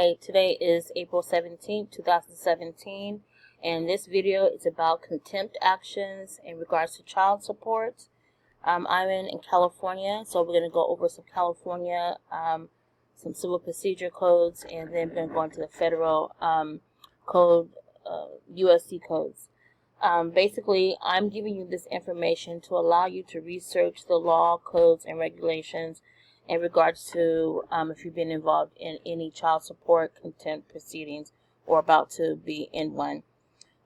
Hi, today is April 17th, 2017, and this video is about contempt actions in regards to child support. I'm in California, so we're going to go over some California, some civil procedure codes, and then we're going to go into the federal code, USC codes. Basically, I'm giving you this information to allow you to research the law, codes, and regulations in regards to if you've been involved in any child support contempt proceedings or about to be in one.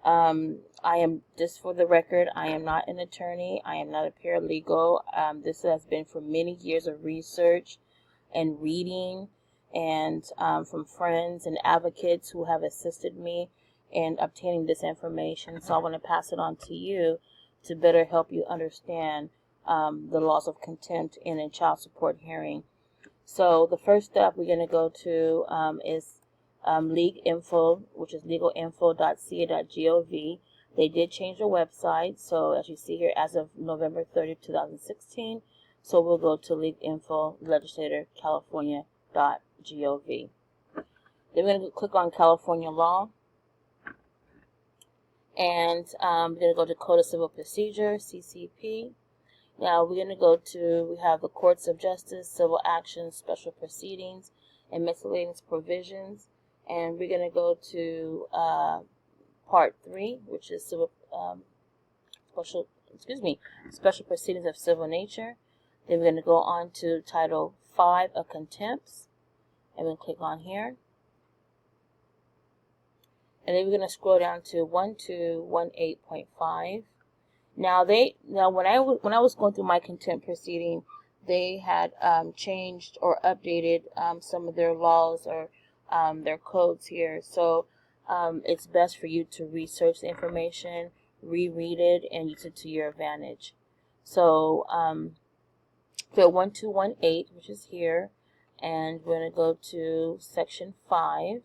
I am, just for the record, I am not an attorney. I am not a paralegal. This has been for many years of research and reading, and from friends and advocates who have assisted me in obtaining this information. So I want to pass it on to you to better help you understand the laws of contempt in a child support hearing. So the first step we're going to go to is League Info, which is legalinfo.ca.gov. They did change their website, so as you see here, as of November 30th, 2016. So we'll go to League Info, legislatorcalifornia.gov. Then we're going to click on California law. And we're going to go to Code of Civil Procedure, CCP. Now we're going to go to, we have the Courts of Justice, Civil Actions, Special Proceedings, and Miscellaneous Provisions. And we're going to go to Part 3, which is Special Proceedings of Civil Nature. Then we're going to go on to Title 5 of Contempts. And we'll click on here. And then we're going to scroll down to 1218.5. Now when I was going through my contempt proceeding, they had changed or updated some of their laws or their codes here. So it's best for you to research the information, reread it, and use it to your advantage. So Bill 1218, which is here, and we're going to go to Section 5.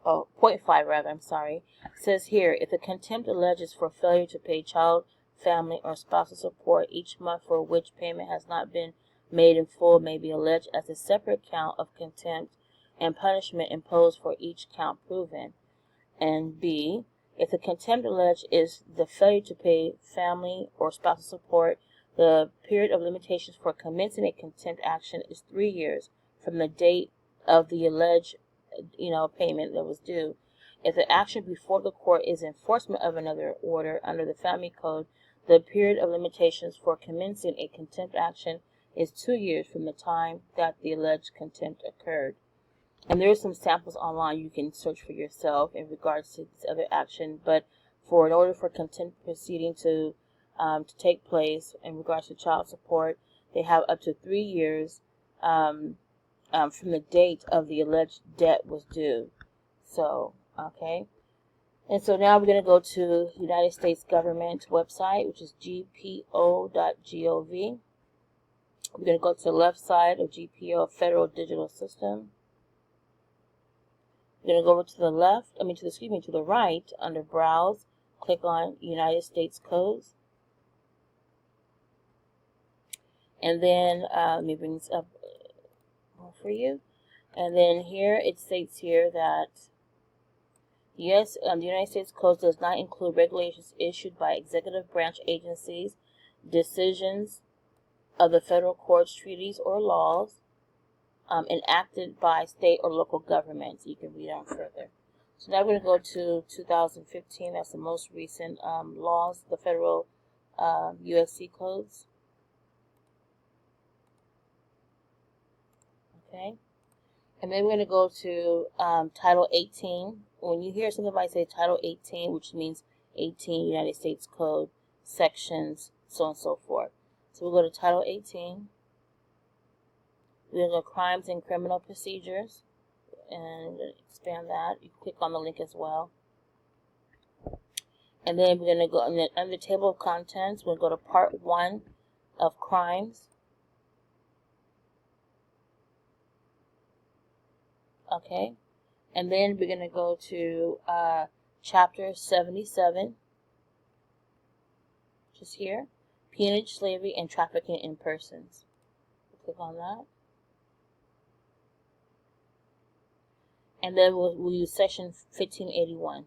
Oh, 0.5 rather, I'm sorry. It says here, if the contempt alleges for failure to pay child, family, or spousal support each month for which payment has not been made in full may be alleged as a separate count of contempt and punishment imposed for each count proven. And B, if the contempt alleged is the failure to pay family or spousal support, the period of limitations for commencing a contempt action is 3 years from the date of the alleged payment that was due. If the action before the court is enforcement of another order under the Family Code, the period of limitations for commencing a contempt action is 2 years from the time that the alleged contempt occurred. And there are some samples online you can search for yourself in regards to this other action, but in order for contempt proceeding to take place in regards to child support, they have up to 3 years from the date of the alleged debt was due. So, okay. And so now we're going to go to United States government website, which is gpo.gov. We're going to go to the left side of GPO, Federal Digital System. We're going to go over to the left, to the right, under Browse, click on United States Codes. And then, let me bring this up for you. And then here it states here that the United States Code does not include regulations issued by executive branch agencies, decisions of the federal courts, treaties, or laws enacted by state or local governments. You can read on further. So now we're going to go to 2015. That's the most recent laws, the federal USC codes. Okay, and then we're going to go to Title 18. When you hear somebody say Title 18, which means 18 United States Code sections, so on and so forth. So we'll go to Title 18. We're going to go Crimes and Criminal Procedures, and expand that. You can click on the link as well. And then we're going to go under the Table of Contents. We'll go to Part 1 of Crimes. Okay, and then we're going to go to Chapter 77, which is here, Peonage, Slavery, and Trafficking in Persons. Click on that. And then we'll use section 1581.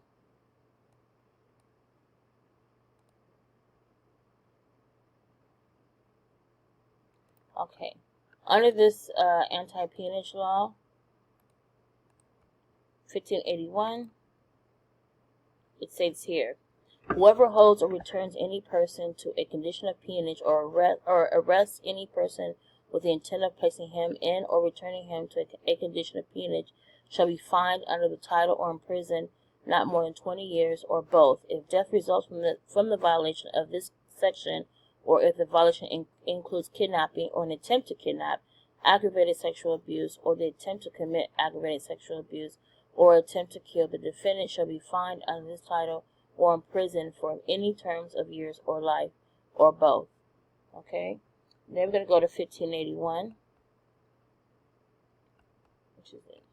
Okay. Under this anti-peonage law, 1581, it states here, whoever holds or returns any person to a condition of peonage or arrests any person with the intent of placing him in or returning him to a condition of peonage shall be fined under the title or imprisoned not more than 20 years or both. If death results from the violation of this section, or if the violation includes kidnapping or an attempt to kidnap, aggravated sexual abuse, or the attempt to commit aggravated sexual abuse, or attempt to kill, the defendant shall be fined under this title or imprisoned for any terms of years or life, or both. Okay? Then we're going to go to 1581, which is it.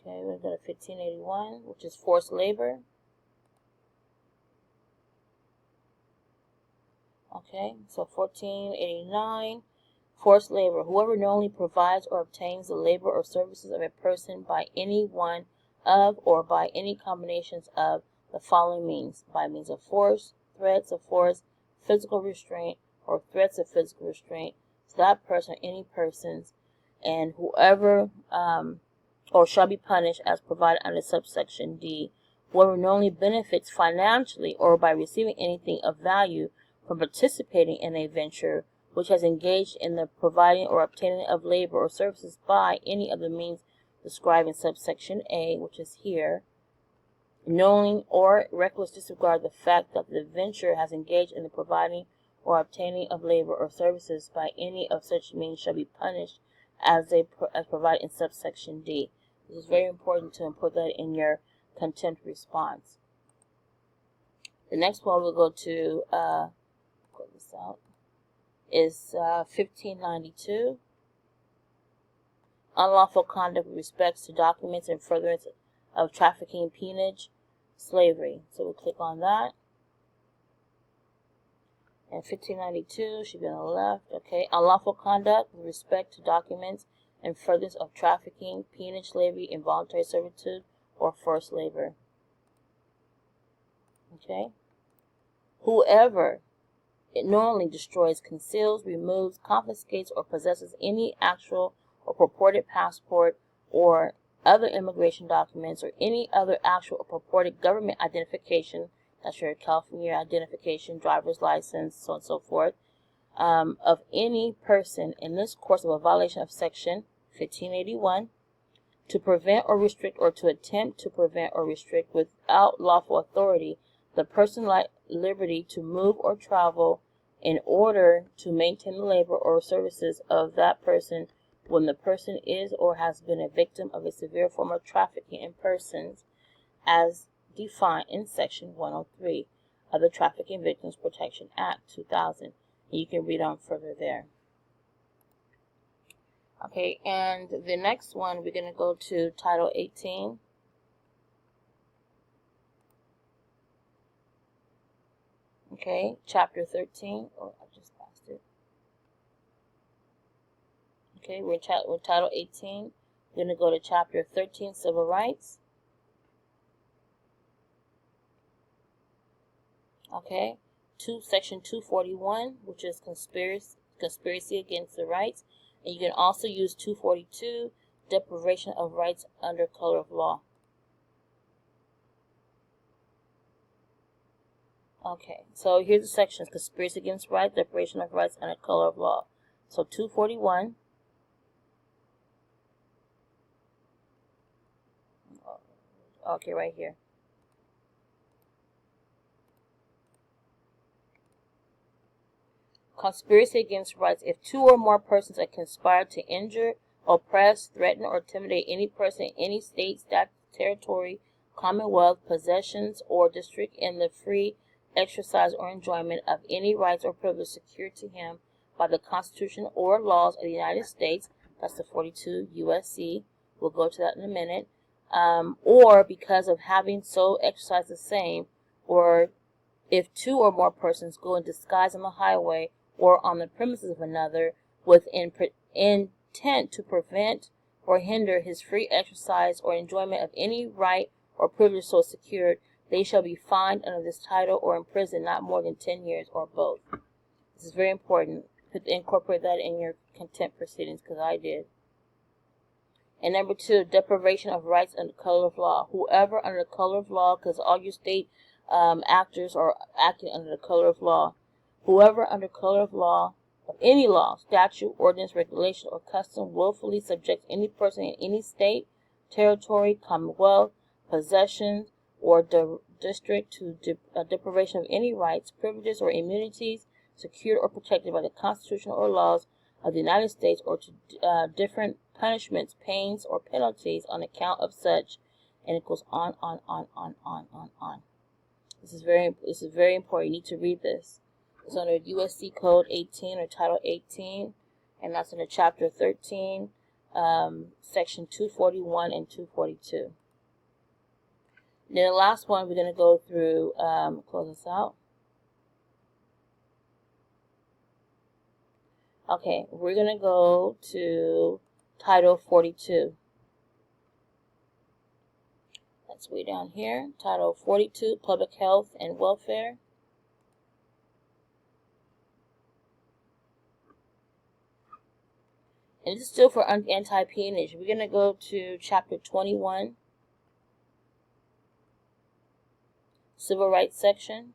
Okay, we're going to go to 1581, which is forced labor. Okay, so 1489, forced labor. Whoever knowingly provides or obtains the labor or services of a person by any one of or by any combinations of the following means: by means of force, threats of force, physical restraint, or threats of physical restraint, to that person or any persons, and whoever or shall be punished as provided under subsection D. Whoever knowingly benefits financially or by receiving anything of value from participating in a venture which has engaged in the providing or obtaining of labor or services by any of the means described in subsection A, which is here, knowing or reckless disregard the fact that the venture has engaged in the providing or obtaining of labor or services by any of such means shall be punished as provided in subsection D. This is very important to put that in your contempt response. The next one we'll go to, put this out, is 1592. Unlawful conduct with respect to documents and furtherance of trafficking, peonage, slavery. So we'll click on that. And 1592 should be on the left. Okay, unlawful conduct with respect to documents and furtherance of trafficking, peonage, slavery, involuntary servitude, or forced labor. Okay. Whoever it knowingly destroys, conceals, removes, confiscates, or possesses any actual or purported passport or other immigration documents or any other actual or purported government identification, that's your California identification, driver's license, so on and so forth, of any person in this course of a violation of section 1581, to prevent or restrict or to attempt to prevent or restrict without lawful authority the person's liberty to move or travel in order to maintain the labor or services of that person when the person is or has been a victim of a severe form of trafficking in persons as defined in section 103 of the Trafficking Victims Protection Act 2000. And you can read on further there. Okay, and the next one, we're going to go to Title 18. Okay, Chapter 13. Oh, I just passed it. Okay, we're Title 18. We're going to go to Chapter 13, Civil Rights. Okay, Section 241, which is conspiracy against the rights. And you can also use 242, deprivation of rights under color of law. Okay, so here's the sections: conspiracy against rights, deprivation of rights under color of law. So 241. Okay, right here. Conspiracy against rights. If two or more persons are conspired to injure, oppress, threaten, or intimidate any person in any state, territory, commonwealth, possessions, or district in the free exercise or enjoyment of any rights or privileges secured to him by the Constitution or laws of the United States, that's the 42 USC, we'll go to that in a minute, or because of having so exercised the same, or if two or more persons go in disguise on the highway or on the premises of another with intent to prevent or hinder his free exercise or enjoyment of any right or privilege so secured, they shall be fined under this title or imprisoned not more than 10 years or both. This is very important. Incorporate that in your contempt proceedings, because I did. And number 2, deprivation of rights under color of law. Whoever under the color of law, because all your state actors are acting under the color of law. Whoever under color of law, of any law, statute, ordinance, regulation, or custom willfully subjects any person in any state, territory, commonwealth, possession, or district to deprivation of any rights, privileges, or immunities secured or protected by the Constitution or laws of the United States, or to different punishments, pains, or penalties on account of such, and it goes on. This is very important. You need to read this. It's under USC Code 18 or Title 18, and that's under Chapter 13, Section 241 and 242. Then the last one we're going to go through, close this out. Okay, we're going to go to Title 42. That's way down here. Title 42, Public Health and Welfare. And this is still for anti-peonage. We're going to go to Chapter 21, Civil Rights section.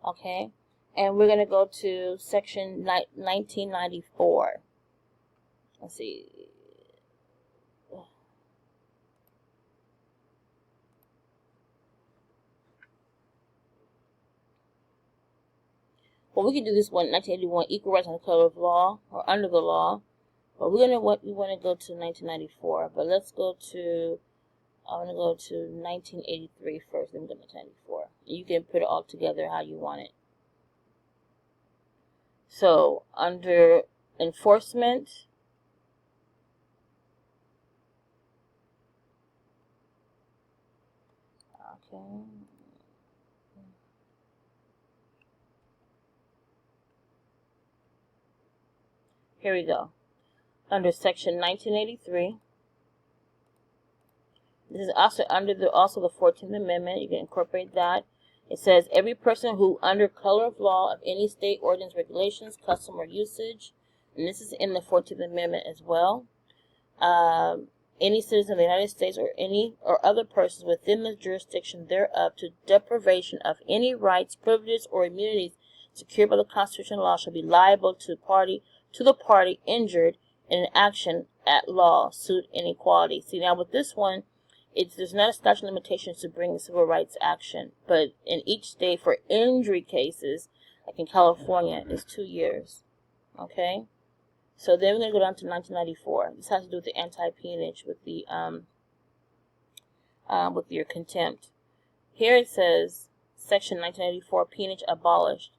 Okay, and we're going to go to Section 1994. Let's see. Well, we can do this one, 1981, equal rights under the color of law, or under the law. But we want to go to 1994. But let's go to, I want to go to 1983 first, then we're going to 1994. You can put it all together how you want it. So, under enforcement, okay. Here we go. Under Section 1983. This is also under the 14th Amendment. You can incorporate that. It says, every person who, under color of law of any state, ordinance, regulations, custom, or usage, and this is in the 14th Amendment as well, any citizen of the United States or any or other persons within the jurisdiction thereof to deprivation of any rights, privileges, or immunities secured by the Constitution and law shall be liable to the party injured in an action at law, suit, and equality. See, now with this one, there's not a statute of limitations to bring a civil rights action, but in each state for injury cases, like in California, it's 2 years. Okay? So then we're going to go down to 1994. This has to do with the anti-peonage, with your contempt. Here it says, Section 1994, peonage abolished.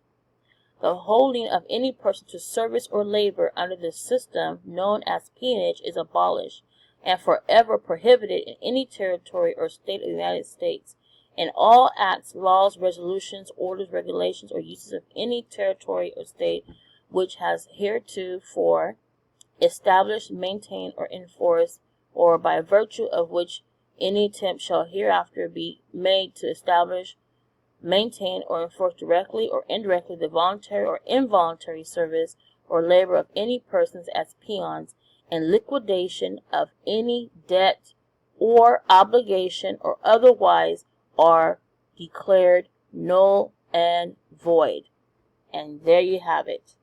The holding of any person to service or labor under the system known as peonage is abolished and forever prohibited in any territory or state of the United States. And all acts, laws, resolutions, orders, regulations, or uses of any territory or state which has heretofore established, maintained, or enforced, or by virtue of which any attempt shall hereafter be made to establish, maintain, or enforce directly or indirectly the voluntary or involuntary service or labor of any persons as peons, and liquidation of any debt or obligation or otherwise are declared null and void. And there you have it.